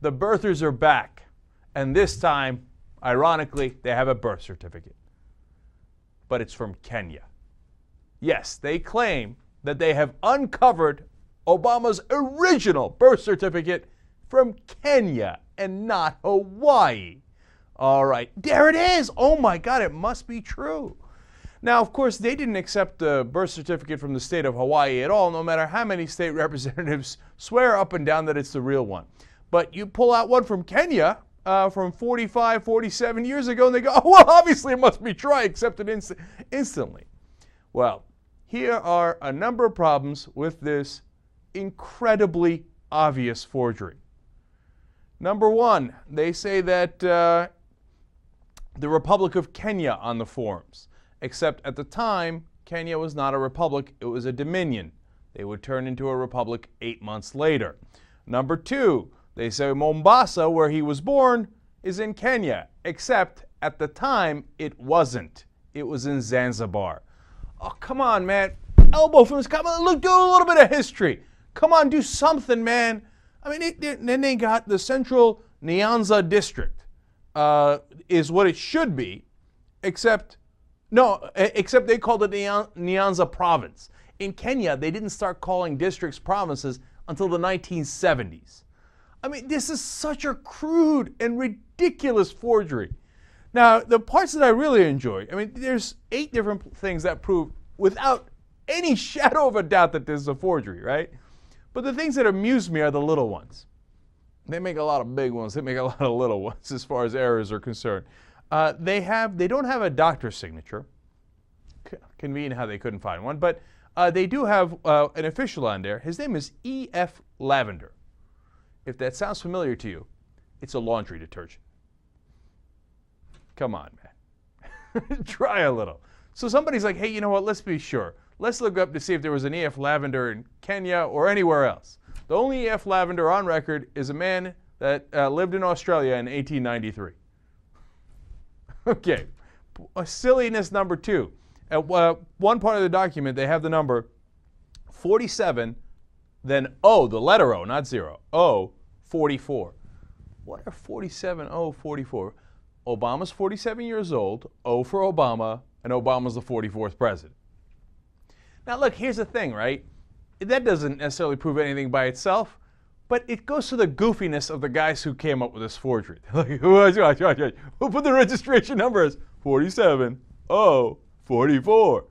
the birthers are back. And this time, ironically, they have a birth certificate. But it's from Kenya. Yes, they claim that they have uncovered Obama's original birth certificate from Kenya and not Hawaii. All right, there it is. Oh my God, it must be true. Now, of course, they didn't accept the birth certificate from the state of Hawaii at all, no matter how many state representatives swear up and down that it's the real one. But you pull out one from Kenya from 45, 47 years ago, and they go, oh, well, obviously it must be true. I accept it instantly. Well, here are a number of problems with this incredibly obvious forgery. Number one, they say that the Republic of Kenya on the forms. Except at the time, Kenya was not a republic, it was a dominion. They would turn into a republic 8 months later. Number two, they say Mombasa, where he was born, is in Kenya. Except at the time, it wasn't. It was in Zanzibar. Oh, come on, man. Elbow from this. Come on, look, do a little bit of history. Come on, do something, man. I mean, then they got the Central Nyanza District, is what it should be, except they called it Nyanza Province. In Kenya, they didn't start calling districts provinces until the 1970s. I mean, this is such a crude and ridiculous forgery. Now, the parts that I really enjoy, I mean, there's 8 different things that prove without any shadow of a doubt that this is a forgery, right? But the things that amuse me are the little ones. They make a lot of big ones. They make a lot of little ones as far as errors are concerned. They don't have a doctor's signature. Convenient how they couldn't find one. But they do have an official on there. His name is E.F. Lavender. If that sounds familiar to you, it's a laundry detergent. Come on, man. Try a little. So somebody's like, hey, you know what? Let's be sure. Let's look up to see if there was an E.F. Lavender in Kenya or anywhere else. The only E.F. Lavender on record is a man that lived in Australia in 1893. Okay, silliness number 2. At one part of the document, they have the number 47, then O, the letter O, not 0, O, 44. What are 47, O, 44? Obama's 47 years old, O for Obama, and Obama's the 44th president. Now look, here's the thing, right? That doesn't necessarily prove anything by itself, but it goes to the goofiness of the guys who came up with this forgery. Like, who put the registration number as 47, oh, 44?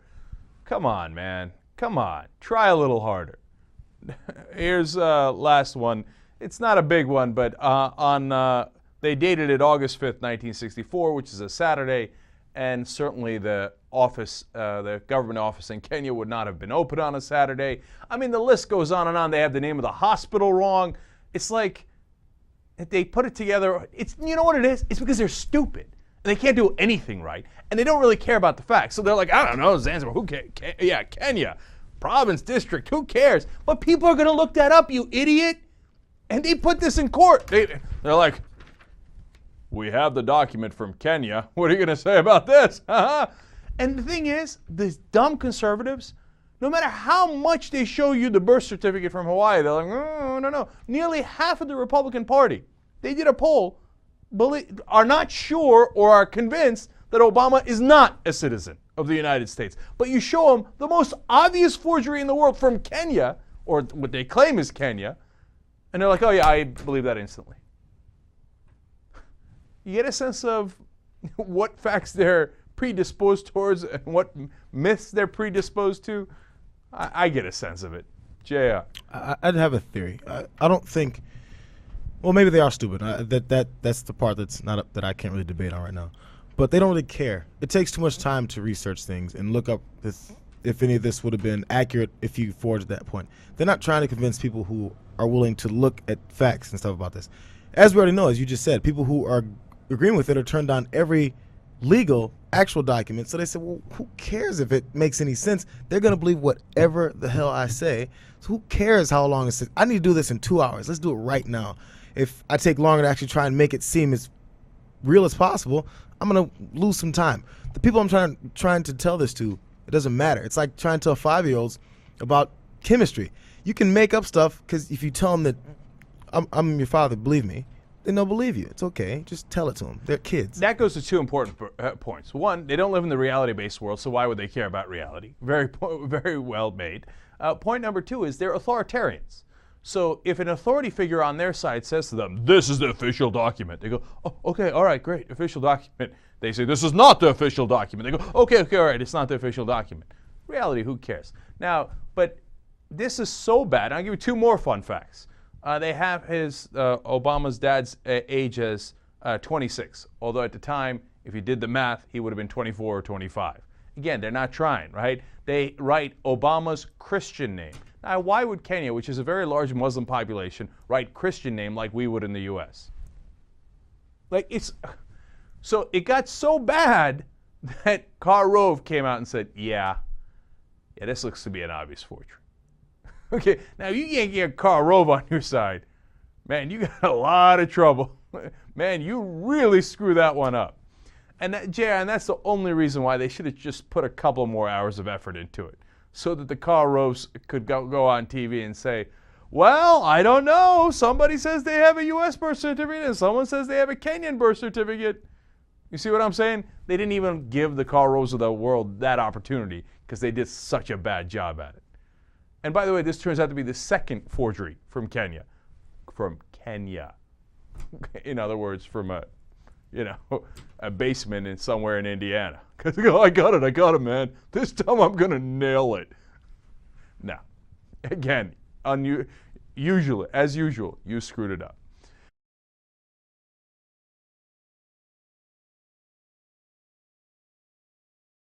Come on, man. Come on. Try a little harder. Here's last one. It's not a big one, but they dated it August 5th, 1964, which is a Saturday, and certainly the government office in Kenya would not have been open on a Saturday. I mean, the list goes on and on. They have the name of the hospital wrong. It's like they put it together. You know what it is? It's because they're stupid. And they can't do anything right. And they don't really care about the facts. So they're like, I don't know, Zanzibar, who cares? Yeah, Kenya, province, district, who cares? But people are going to look that up, you idiot. And they put this in court. They're like, we have the document from Kenya. What are you going to say about this? And the thing is, these dumb conservatives, no matter how much they show you the birth certificate from Hawaii, they're like, no. Nearly half of the Republican Party, they did a poll, are not sure or are convinced that Obama is not a citizen of the United States. But you show them the most obvious forgery in the world from Kenya, or what they claim is Kenya, and they're like, oh yeah, I believe that instantly. You get a sense of what facts they're predisposed towards and what myths they're predisposed to? I get a sense of it. JR. I'd have a theory. I don't think, well, maybe they are stupid. That's the part that I can't really debate on right now. But they don't really care. It takes too much time to research things and look up if any of this would have been accurate if you forged at that point. They're not trying to convince people who are willing to look at facts and stuff about this. As we already know, as you just said, people who are agreeing with it are turned down every legal actual document. So they said, well, who cares if it makes any sense? They're going to believe whatever the hell I say. So who cares how long it says? I need to do this in 2 hours. Let's do it right now. If I take longer to actually try and make it seem as real as possible, I'm going to lose some time. The people I'm trying to tell this to, it doesn't matter. It's like trying to tell 5-year-olds about chemistry. You can make up stuff because if you tell them that I'm your father, believe me, then they'll believe you. It's okay. Just tell it to them. They're kids. That goes to two important points. One, they don't live in the reality-based world, so why would they care about reality? Very well made. Point number two is they're authoritarians. So if an authority figure on their side says to them, this is the official document, they go, oh, okay, all right, great, official document. They say, this is not the official document. They go, okay, all right, it's not the official document. Reality, who cares? Now, but this is so bad. I'll give you two more fun facts. They have Obama's dad's age as 26, although at the time, if you did the math, he would have been 24 or 25. Again, they're not trying, right? They write Obama's Christian name. Now, why would Kenya, which is a very large Muslim population, write Christian name like we would in the U.S.? So it got so bad that Karl Rove came out and said, yeah, this looks to be an obvious forgery. Okay, now you can't get Karl Rove on your side. Man, you got a lot of trouble. Man, you really screw that one up. And that's the only reason why they should have just put a couple more hours of effort into it, so that the Karl Roves could go on TV and say, well, I don't know. Somebody says they have a U.S. birth certificate and someone says they have a Kenyan birth certificate. You see what I'm saying? They didn't even give the Karl Roves of the world that opportunity because they did such a bad job at it. And by the way, this turns out to be the second forgery from Kenya. From Kenya. In other words, from a basement in somewhere in Indiana. Because I got it, man. This time I'm going to nail it. Now, again, as usual, you screwed it up.